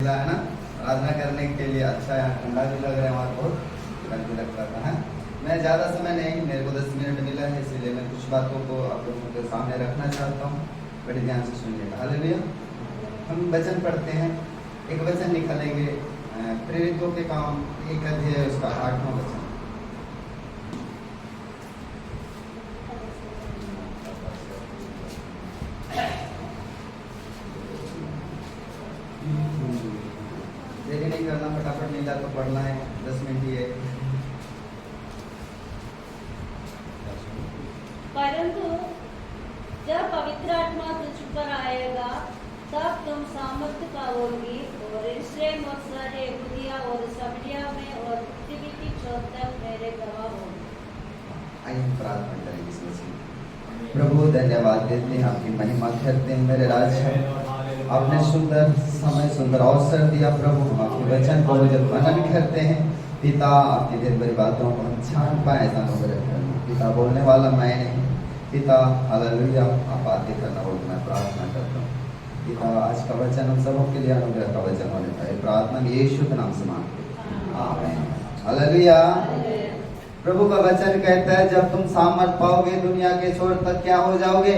है ना, आराधना करने के लिए अच्छा है, ठंडा भी लग रहा है, वहाँ बहुत ठंड भी लगता था है। मैं ज़्यादा समय नहीं, मेरे को 10 मिनट मिला है, इसीलिए मैं कुछ बातों को आप लोगों के सामने रखना चाहता हूँ। बड़े ध्यान से सुनिएगा। हालेलुया। हम वचन पढ़ते हैं, एक वचन निकालेंगे प्रेरितों के काम 1 अध्याय उसका 8वां वचन। देरी नहीं करना, फटाफट मिला तो पढ़ना है, 10 मिनट ही है। परंतु जब पवित्र आत्मा तुझ पर आएगा तब तुम सामर्थ्य पाओगे और यरूशलेम और सारे यहूदिया और सामरिया में और पृथ्वी की छोर तक मेरे गवाह होंगे। आइए प्रार्थना करेंगे इस वचन। प्रभु धन्यवाद देते हैं, आपकी महिमा करते हैं। मेरे राजा, आपने सुंदर समय सुंदर अवसर दिया प्रभु, हम आपके वचन को जब मनन करते हैं पिता, आपकी दिन भरी बातों को हम जान पाए, ऐसा अनुग्रह करना। पिता बोलने वाला मैं नहीं, पिता हालेलुया, आप बातें करना बोल, मैं प्रार्थना करता हूँ पिता, आज का वचन हम सबों के लिए अनुग्रह का वचन होने पाए। प्रार्थना में यीशु के नाम से मांगते हैं, आमीन। हालेलुया। प्रभु का वचन कहता है जब तुम सामर्थ पाओगे दुनिया के छोर तक क्या हो जाओगे?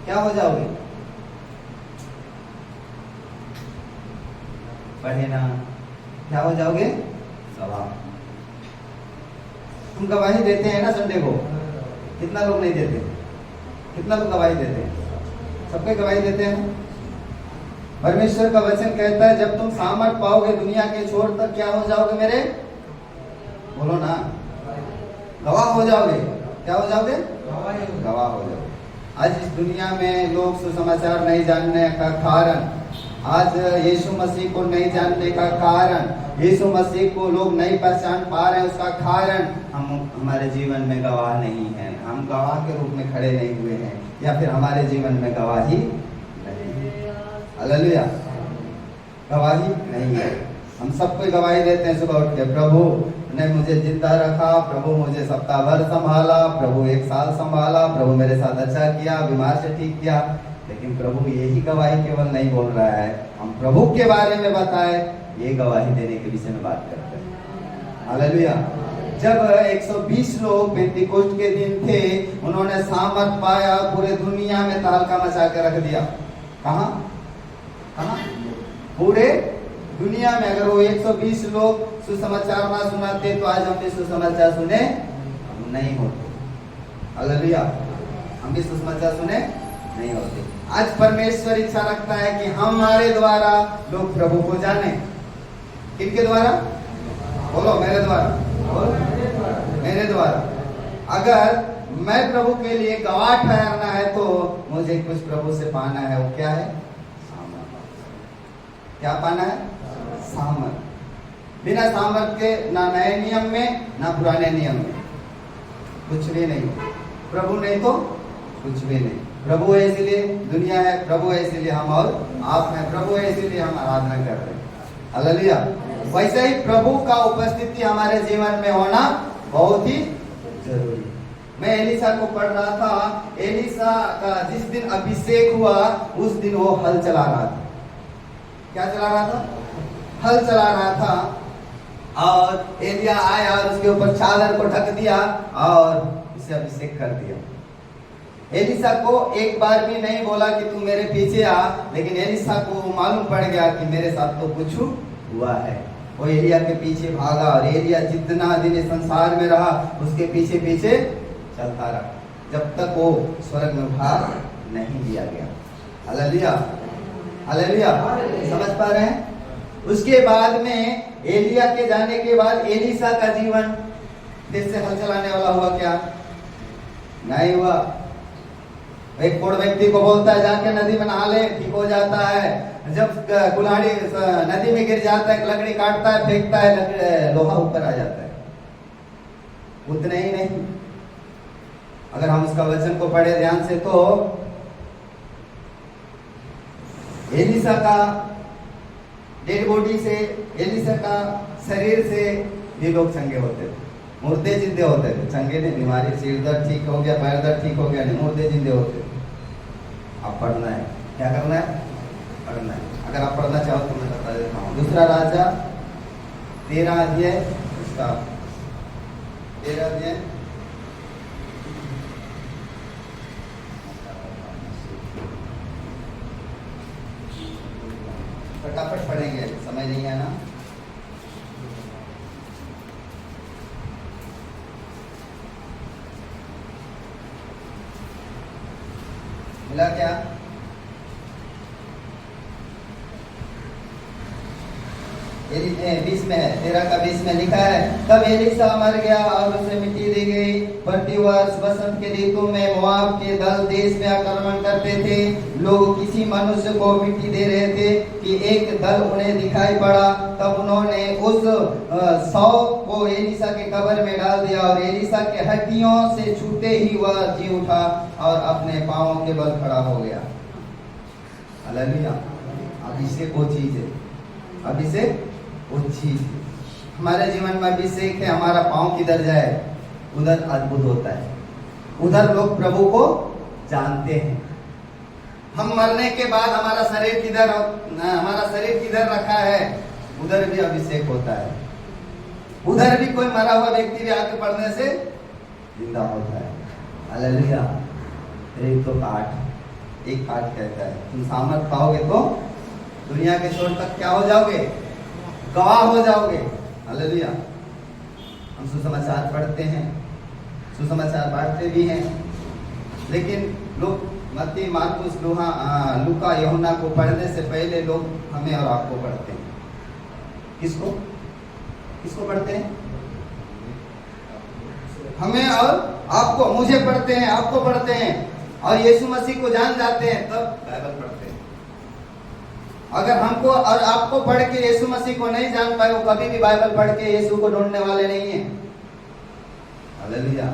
क्या हो जाओगे? पढ़े ना, क्या हो जाओगे? गवाह। तुम गवाही देते हैं ना संडे को? कितना लोग नहीं देते? कितना लोग गवाही देते हैं? सबके गवाही देते हैं। परमेश्वर का वचन कहता है जब तुम सामर्थ पाओगे दुनिया के छोर तक क्या हो जाओगे मेरे? बोलो ना, गवाह हो जाओगे। क्या हो जाओगे? गवाह हो जाओगे। आज इस दुनिया में लोग सुसमाचार नहीं जानने का कारण, आज यीशु मसीह को नहीं जानने का कारण, यीशु मसीह को लोग नहीं पहचान पा रहे हैं, उसका कारण हम हमारे जीवन में गवाह नहीं है। हम गवाह के रूप में खड़े नहीं हुए हैं, या फिर हमारे जीवन में गवाही नहीं है। हालेलुया, गवाही नहीं है। हम सबको गवाही देते हैं सुबह उठ के, प्रभु ने मुझे जिंदा रखा, प्रभु मुझे सप्ताह भर संभाला, प्रभु 1 साल संभाला, प्रभु मेरे साथ अच्छा किया, बीमार से ठीक किया। लेकिन प्रभु यही गवाही केवल नहीं बोल रहा है, हम प्रभु के बारे में बताए, ये गवाही देने के विषय में बात करते हैं। हालेलुया। जब 120 लोग पेंतीकोस्ट के दिन थे, उन्होंने सामर्थ पाया, पूरे दुनिया में तहलका मचा के रख दिया। कहां? पूरे दुनिया में। अगर वो 120 लोग सुसमाचार ना सुनाते तो आज हम भी सुसमाचार सुने नहीं होते। हालेलुया, हम भी सुसमाचार सुने नहीं होते। आज परमेश्वर इच्छा रखता है कि हमारे द्वारा लोग प्रभु को जाने। किनके द्वारा? बोलो, मेरे द्वारा। मेरे द्वारा। अगर मैं प्रभु के लिए गवाह ठहरना है तो मुझे कुछ प्रभु से पाना है। वो क्या है? क्या पाना है? सामर्थ। बिना सामर्थ के ना नए नियम में ना पुराने नियम में कुछ भी नहीं। प्रभु नहीं तो कुछ भी नहीं। प्रभु है इसलिए दुनिया है, प्रभु है इसलिए हम और आप हैं, प्रभु है इसलिए हम आराधना कर रहे हैं। हालेलुया। वैसे ही प्रभु का उपस्थिति हमारे जीवन में होना बहुत ही जरूरी। मैं एलिसा को पढ़ रहा था, एलिसा का जिस दिन अभिषेक हुआ उस दिन वो हल चला रहा था। क्या चला रहा था? हल चला रहा था। और एलिया आया और उसके ऊपर चादर को ढक दिया और उसे अभिषेक कर दिया। एलिसा को एक बार भी नहीं बोला कि तू मेरे पीछे आ, लेकिन एलिसा को मालूम पड़ गया कि मेरे साथ तो कुछ हुआ है। वो एलिया के पीछे भागा और एलिया जितना दिन इस संसार में रहा उसके पीछे पीछे चलता रहा, जब तक वो स्वर्ग में उठा नहीं दिया गया। Hallelujah, hallelujah. समझ पा रहे हैं? उसके बाद में एलिया के जाने के बाद एलिसा का जीवन देश से हल चलाने वाला हुआ क्या? नहीं हुआ। एक बूढ़ व्यक्ति को बोलता है जाके नदी में नहा ले, ठीक हो जाता है। जब कुल्हाड़ी नदी में गिर जाता है, लकड़ी काटता है, फेंकता है, लोहा ऊपर आ जाता है। उतने ही नहीं, अगर हम उसका वचन को पढ़े ध्यान से तो एलिसा का डेड बॉडी से, एलिसा का शरीर से ये लोग चंगे होते थे, मुर्दे जिंदे होते थे। चंगे ने बीमारी, सिर दर्द ठीक हो गया, पैर दर्द ठीक हो गया, नहीं, मुर्दे जिंदे होते थे। अब पढ़ना है, क्या करना है? पढ़ना है। अगर आप पढ़ना चाहो तो मैं बता देता हूँ। दूसरा राजा 13 अध्याय, उसका 13 अध्याय, फटाफट पढ़ेंगे, समय नहीं है ना। मिला क्या? 20 में है, 13 का 20 में लिखा है, तब एलीशा मर गया और उसे मिट्टी दी गई। प्रतिवर्ष वसंत के ऋतु में मोआब के दल देश में आक्रमण करते थे। लोग किसी मनुष्य को मिट्टी दे रहे थे कि एक दल उन्हें दिखाई पड़ा, तब उन्होंने उस 100 को एलीशा के कब्र में डाल दिया और एलीशा के हड्डियों से छूते ही वह जी उठा और अपने पांवों के बल खड़ा हो गया। हालेलुया। अभिषेक वो चीज है, अभिषेक वो चीज हमारे जीवन में अभिषेक है। हमारा पांव किधर जाए उधर अद्भुत होता है, उधर लोग प्रभु को जानते हैं। हम मरने के बाद हमारा शरीर किधर रखा है, उधर भी अभिषेक होता है। उधर भी कोई मरा हुआ व्यक्ति भी आके पढ़ने से जिंदा होता है। हालेलुया। एक तो एक पाठ कहता है, तुम सामर्थ पाओगे तो दुनिया के छोर तक क्या हो जाओगे, गवाह हो जाओगे। हालेलुया। हम सुसमाचार पढ़ते हैं, सुसमाचार बांटते भी हैं, लेकिन लोग मत्ती, मार्कुस, लूका, यूहन्ना को पढ़ने से पहले लोग हमें और आपको पढ़ते हैं। किसको पढ़ते हैं? हमें और आपको, मुझे पढ़ते हैं, आपको पढ़ते हैं और यीशु मसीह को जान जाते हैं, तब बाइबल पढ़ते हैं। अगर हमको और आपको पढ़ के यीशु मसीह को नहीं जान पाए, वो कभी भी बाइबल पढ़ के यीशु को ढूंढने वाले नहीं है। हालेलुया।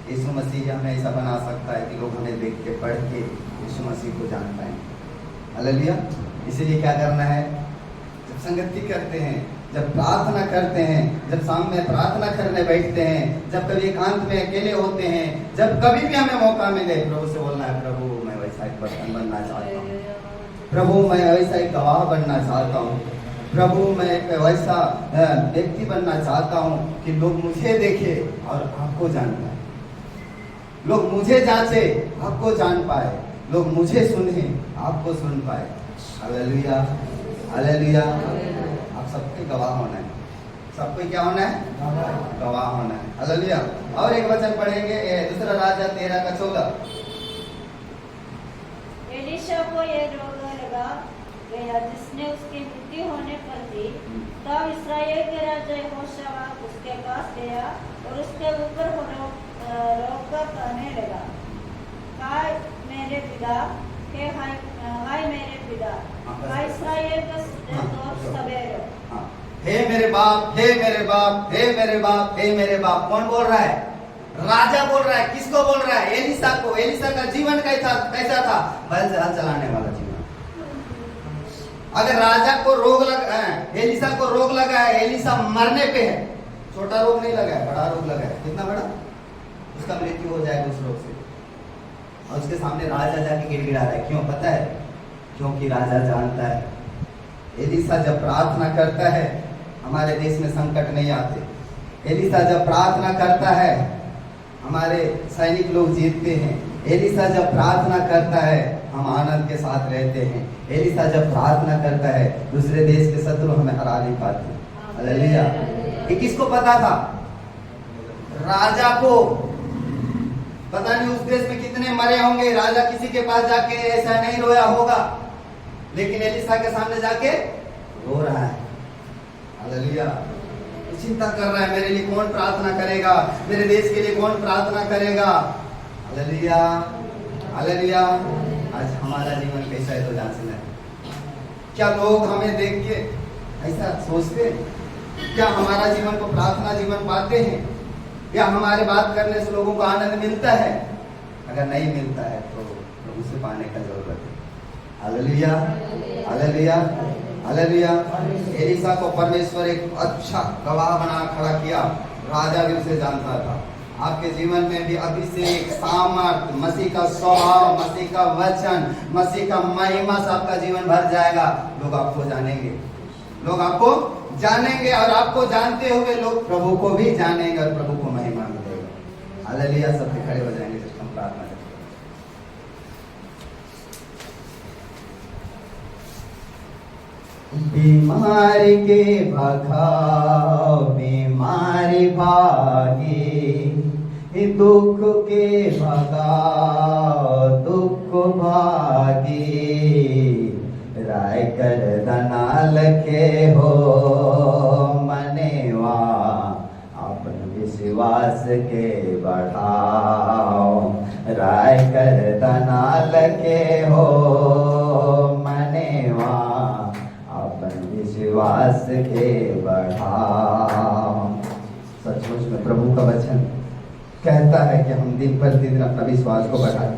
यीशु मसीह हमें ऐसा बना सकता है कि लोग हमें देख के पढ़ के यीशु मसीह को जान पाए। हालेलुया। इसीलिए क्या करना है, जब संगति करते हैं, जब प्रार्थना करते हैं, जब शाम में प्रार्थना करने बैठते हैं, जब कभी एकांत में अकेले होते हैं, जब कभी भी हमें मौका मिले, प्रभु से बोलना है, प्रभु मैं वैसा एक बर्तन बनना चाहता हूँ, प्रभु मैं वैसा एक गवाह बनना चाहता हूँ, प्रभु मैं एक वैसा व्यक्ति बनना चाहता हूँ कि लोग मुझे देखे और आपको जान पाए, लोग मुझे जांचे आपको जान पाए, लोग मुझे सुने आपको सुन पाए। हालेलुया। हालेलुया। आप सबके गवाह होना है, सबको क्या होना है, गवाह होना है। हालेलुया। और एक वचन पढ़ेंगे, दूसरा राजा 13 का 14। एलीशा को यह रोग लगा गया जिसने उसकी मृत्यु होने पर थी। तब इस्राएल के राजा यहोशाफात उसके पास गया और उसके ऊपर रोकर कहने लगा, हाय मेरे पिता, हाय मेरे पिता, हाय इस्राएल का सवेरे। हे मेरे बाप, हे मेरे बाप, हे मेरे बाप, हे मेरे बाप। कौन बोल रहा है? राजा बोल रहा है। किसको बोल रहा है? एलीशा को। एलीशा का जीवन कैसा था? बैल से हल चलाने वाला जीवन। अगर राजा को रोग लगा, एलीशा को रोग लगा है, एलीशा मरने पे है, छोटा रोग नहीं लगा है, बड़ा रोग लगा है। कितना बड़ा? उसका मृत्यु हो जाएगा उस रोग से। और उसके सामने राजा जाके गिड़गिड़ा रहा है। क्यों? पता है? क्योंकि राजा जानता है एलीशा जब प्रार्थना करता है हमारे देश में संकट नहीं आते। एलीशा जब प्रार्थना करता है हमारे सैनिक लोग जीतते हैं। एलीशा जब प्रार्थना करता है हम आनंद के साथ रहते हैं। एलीशा जब प्रार्थना करता है दूसरे देश के शत्रु हमें हरा नहीं पाते। हालेलुया। ये किसको पता था? राजा को। पता नहीं उस देश में कितने मरे होंगे, राजा किसी के पास जाके ऐसा नहीं रोया होगा, लेकिन एलीशा के सामने जाके रो रहा है। हालेलुया। चिंता कर रहा है, मेरे लिए कौन प्रार्थना करेगा, मेरे देश के लिए कौन प्रार्थना करेगा। हालेलुया। हालेलुया। आज हमारा जीवन कैसा है तो जांचना है। क्या लोग हमें देख के ऐसा सोचते हैं? क्या हमारा जीवन को प्रार्थना जीवन पाते हैं? या हमारे बात करने से लोगों को आनंद मिलता है? अगर नहीं मिलता है तो प्रभु से पाने का जरूरत है। हालेलुया। हालेलुया। हालेलुया। एलीशा को परमेश्वर एक अच्छा गवाह बना खड़ा किया। राजा भी उसे जानता था। आपके जीवन में भी अभिषेक, सामर्थ, मसीह का स्वभाव, मसीह का वचन, मसीह का महिमा से आपका जीवन भर जाएगा। लोग आपको जानेंगे, लोग आपको जानेंगे, और आपको जानते हुए लोग प्रभु को भी जानेंगे और प्रभु को महिमा मिलेगा। हालेलुया। सबके खड़े हो जाएंगे जब हम प्रार्थना करें। बीमारी के भगाओ, बीमारी भागी, दुख के भगाओ, दुख भागी, राय कर दनाल के हो मनेवा, अपन विश्वास के बढ़ाओ, राय कर दनाल के हो मनेवा, अपन विश्वास के बढ़ाओ। सचमुच में प्रभु का वचन कहता है कि हम दिन प्रतिदिन अपना विश्वास को बढ़ाएं,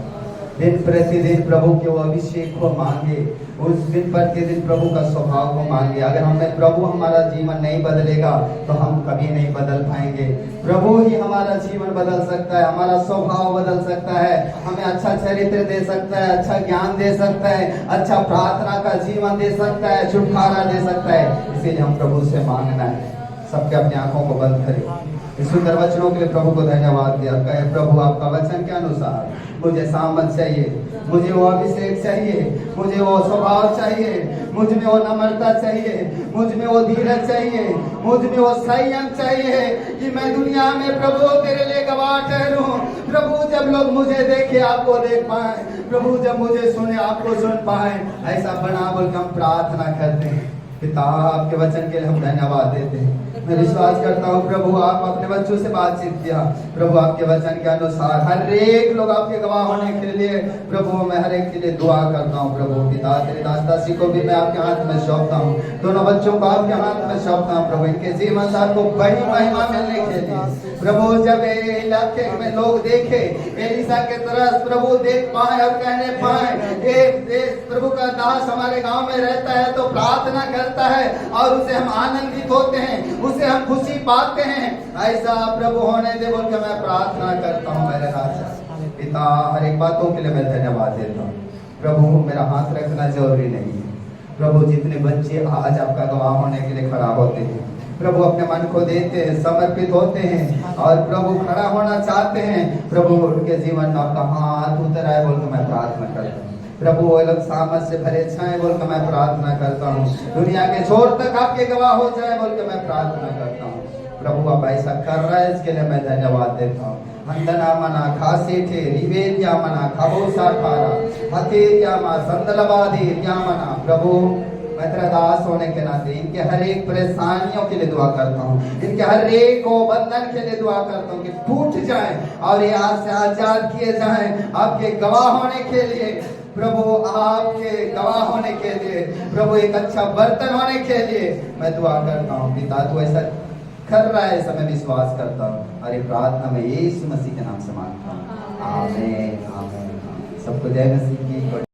दिन प्रतिदिन प्रभु के वो अभिषेक को मांगे, उस दिन प्रतिदिन प्रभु का स्वभाव को मांगे। अगर हमें प्रभु हमारा जीवन नहीं बदलेगा तो हम कभी नहीं बदल पाएंगे। प्रभु ही हमारा जीवन बदल सकता है, हमारा स्वभाव बदल सकता है, हमें अच्छा चरित्र दे सकता है, अच्छा ज्ञान दे सकता है, अच्छा प्रार्थना का जीवन दे सकता है, छुटकारा दे सकता है। इसीलिए हम प्रभु से मांगना है। सबके अपनी आंखों को बंद करें। इस सुंदर वचनों के लिए प्रभु को धन्यवाद दिया। कहे प्रभु आपका वचन के अनुसार मुझे सामर्थ चाहिए, मुझे वो अभिषेक चाहिए, मुझे वो स्वभाव चाहिए, मुझ में वो नम्रता चाहिए, मुझ में वो धीरज चाहिए, मुझ में वो संयम चाहिए कि मैं दुनिया में प्रभु तेरे लिए गवाह ठहरूं। प्रभु जब लोग मुझे देखे आपको देख पाए, प्रभु जब मुझे सुने आपको सुन पाए, ऐसा बना बोल हम प्रार्थना करते हैं। पिता आपके वचन के लिए हम धन्यवाद देते हैं। मैं विश्वास करता हूँ प्रभु आप अपने बच्चों से बातचीत किया, प्रभु आपके वचन के अनुसार हर एक लोग आपके गवाह होने के लिए प्रभु मैं हर एक के लिए दुआ करता हूँ। प्रभु पिता तेरे दास दासी को भी मैं आपके हाथ में सौंपता हूँ, दोनों बच्चों को आपके हाथ में सौंपता हूँ। प्रभु इनके जीवन से आपको बड़ी महिमा मिलने के लिए प्रभु जब इलाके में लोग देखे एलिशा के तरह प्रभु देख पाए और कहने पाए ये प्रभु का दास हमारे गांव में रहता है तो प्रार्थना करता है और उसे हम आनंदित होते हैं, उसे हम खुशी पाते हैं। ऐसा प्रभु होने दे बोल के मैं प्रार्थना करता हूँ मेरे राजा। पिता हर एक बातों के लिए मैं धन्यवाद देता हूँ। प्रभु मेरा हाथ रखना जरूरी नहीं है। प्रभु जितने बच्चे आज आपका गवाह होने के लिए खड़ा होते हैं, प्रभु अपने मन को देते हैं, समर्पित होते हैं और प्रभु खड़ा होना चाहते हैं, प्रभु उनके जीवन में आपका हाथ उतर आए बोल के मैं प्रार्थना करता हूँ। प्रभु वो लोग सामर्थ से भरे छाए बोल के मैं प्रार्थना करता हूँ। दुनिया के छोर तक आपके गवाह हो जाए बोल के मैं प्रार्थना करता हूँ। प्रभु आप ऐसा कर रहा है इसके लिए मैं धन्यवाद देता हूँ। अंदना मना खासे थे रिवेद्या मना खबोसा ठारा हतेरिया मा संदलबादी मना। प्रभु मैं तेरा दास होने के नाते इनके हर एक परेशानियों के लिए दुआ करता हूँ, इनके हर एक को बंधन के लिए दुआ करता हूँ कि टूट जाए और ये आज से आजाद किए जाए आपके गवाह होने के लिए। प्रभु आपके गवाह होने के लिए, प्रभु एक अच्छा बर्तन होने के लिए मैं दुआ करता हूँ। पिता तू ऐसा कर रहा है ऐसा मैं विश्वास करता हूँ और ये प्रार्थना में यीशु मसीह के नाम से मांगता हूँ। आमीन आमीन। सबको जय मसीह की।